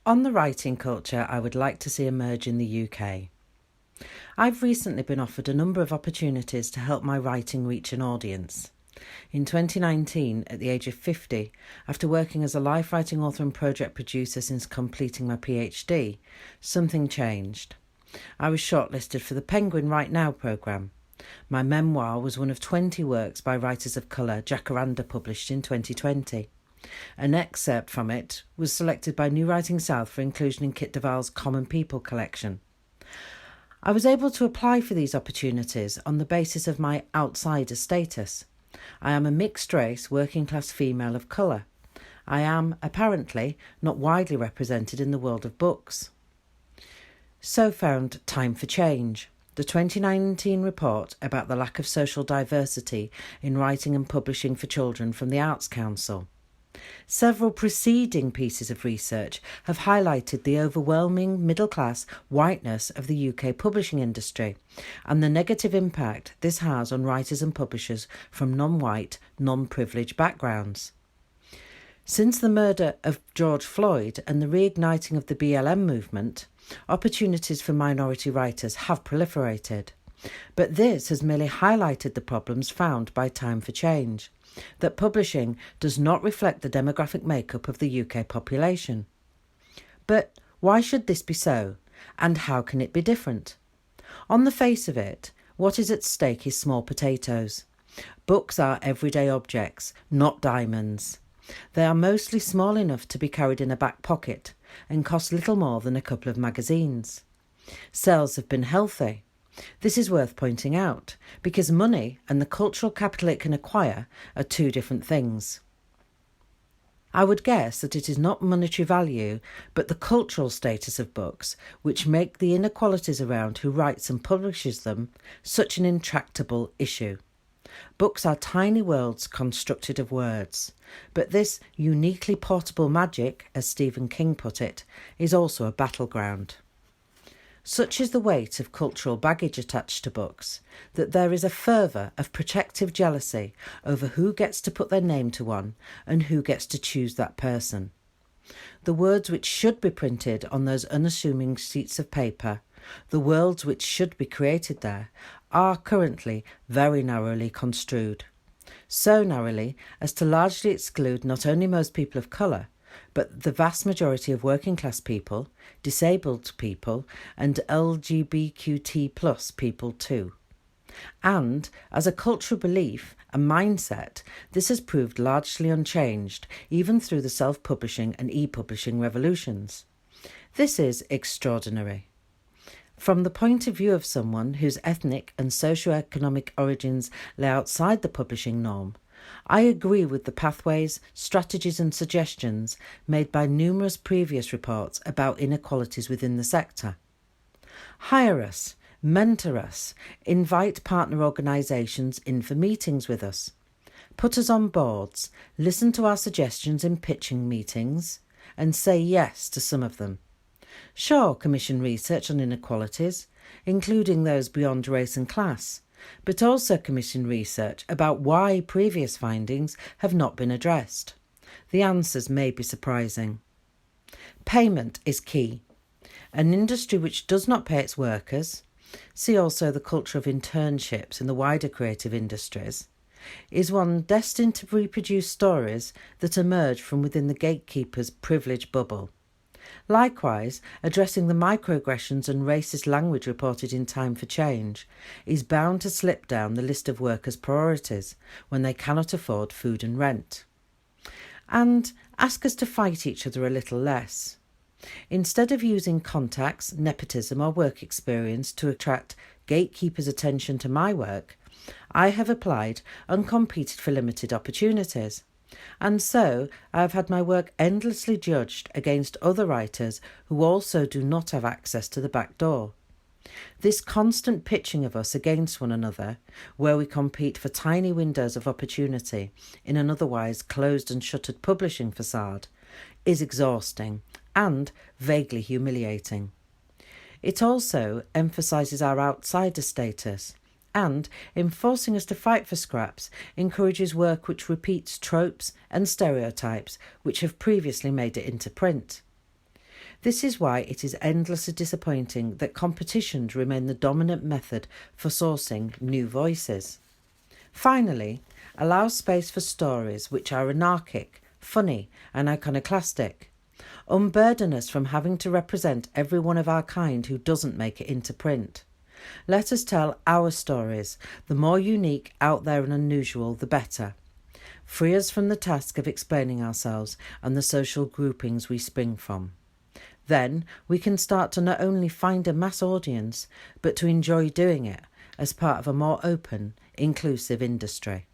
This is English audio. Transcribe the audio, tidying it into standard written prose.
On the writing culture I would like to see emerge in the UK. I've recently been offered a number of opportunities to help my writing reach an audience. In 2019, at the age of 50, after working as a life writing author and project producer since completing my PhD, something changed. I was shortlisted for the Penguin Right Now programme. My memoir was one of 20 works by writers of colour Jacaranda published in 2020. An excerpt from it was selected by New Writing South for inclusion in Kit Duvall's Common People collection. I was able to apply for these opportunities on the basis of my outsider status. I am a mixed-race, working-class female of colour. I am, apparently, not widely represented in the world of books. So found Time for Change, the 2019 report about the lack of social diversity in writing and publishing for children from the Arts Council. Several preceding pieces of research have highlighted the overwhelming middle-class whiteness of the UK publishing industry and the negative impact this has on writers and publishers from non-white, non-privileged backgrounds. Since the murder of George Floyd and the reigniting of the BLM movement, opportunities for minority writers have proliferated. But this has merely highlighted the problems found by Time for Change, that publishing does not reflect the demographic makeup of the UK population. But why should this be so, and how can it be different? On the face of it, what is at stake is small potatoes. Books are everyday objects, not diamonds. They are mostly small enough to be carried in a back pocket and cost little more than a couple of magazines. Sales have been healthy. This is worth pointing out, because money and the cultural capital it can acquire are two different things. I would guess that it is not monetary value, but the cultural status of books, which make the inequalities around who writes and publishes them such an intractable issue. Books are tiny worlds constructed of words, but this uniquely portable magic, as Stephen King put it, is also a battleground. Such is the weight of cultural baggage attached to books, that there is a fervour of protective jealousy over who gets to put their name to one and who gets to choose that person. The words which should be printed on those unassuming sheets of paper, the worlds which should be created there, are currently very narrowly construed. So narrowly as to largely exclude not only most people of colour, but the vast majority of working class people, disabled people and LGBTQ+ people too. And, as a cultural belief and mindset, this has proved largely unchanged, even through the self-publishing and e-publishing revolutions. This is extraordinary. From the point of view of someone whose ethnic and socio-economic origins lay outside the publishing norm, I agree with the pathways, strategies and suggestions made by numerous previous reports about inequalities within the sector. Hire us, mentor us, invite partner organisations in for meetings with us. Put us on boards, listen to our suggestions in pitching meetings, and say yes to some of them. Sure, commission research on inequalities, including those beyond race and class, but also commission research about why previous findings have not been addressed. The answers may be surprising. Payment is key. An industry which does not pay its workers, see also the culture of internships in the wider creative industries, is one destined to reproduce stories that emerge from within the gatekeeper's privilege bubble. Likewise, addressing the microaggressions and racist language reported in Time for Change is bound to slip down the list of workers' priorities when they cannot afford food and rent. And ask us to fight each other a little less. Instead of using contacts, nepotism or work experience to attract gatekeepers' attention to my work, I have applied and competed for limited opportunities. And so I have had my work endlessly judged against other writers who also do not have access to the back door. This constant pitching of us against one another, where we compete for tiny windows of opportunity in an otherwise closed and shuttered publishing facade, is exhausting and vaguely humiliating. It also emphasises our outsider status, and, in forcing us to fight for scraps, encourages work which repeats tropes and stereotypes which have previously made it into print. This is why it is endlessly disappointing that competitions remain the dominant method for sourcing new voices. Finally, allow space for stories which are anarchic, funny and iconoclastic. Unburden us from having to represent every one of our kind who doesn't make it into print. Let us tell our stories. The more unique, out there and unusual, the better. Free us from the task of explaining ourselves and the social groupings we spring from. Then we can start to not only find a mass audience, but to enjoy doing it as part of a more open, inclusive industry.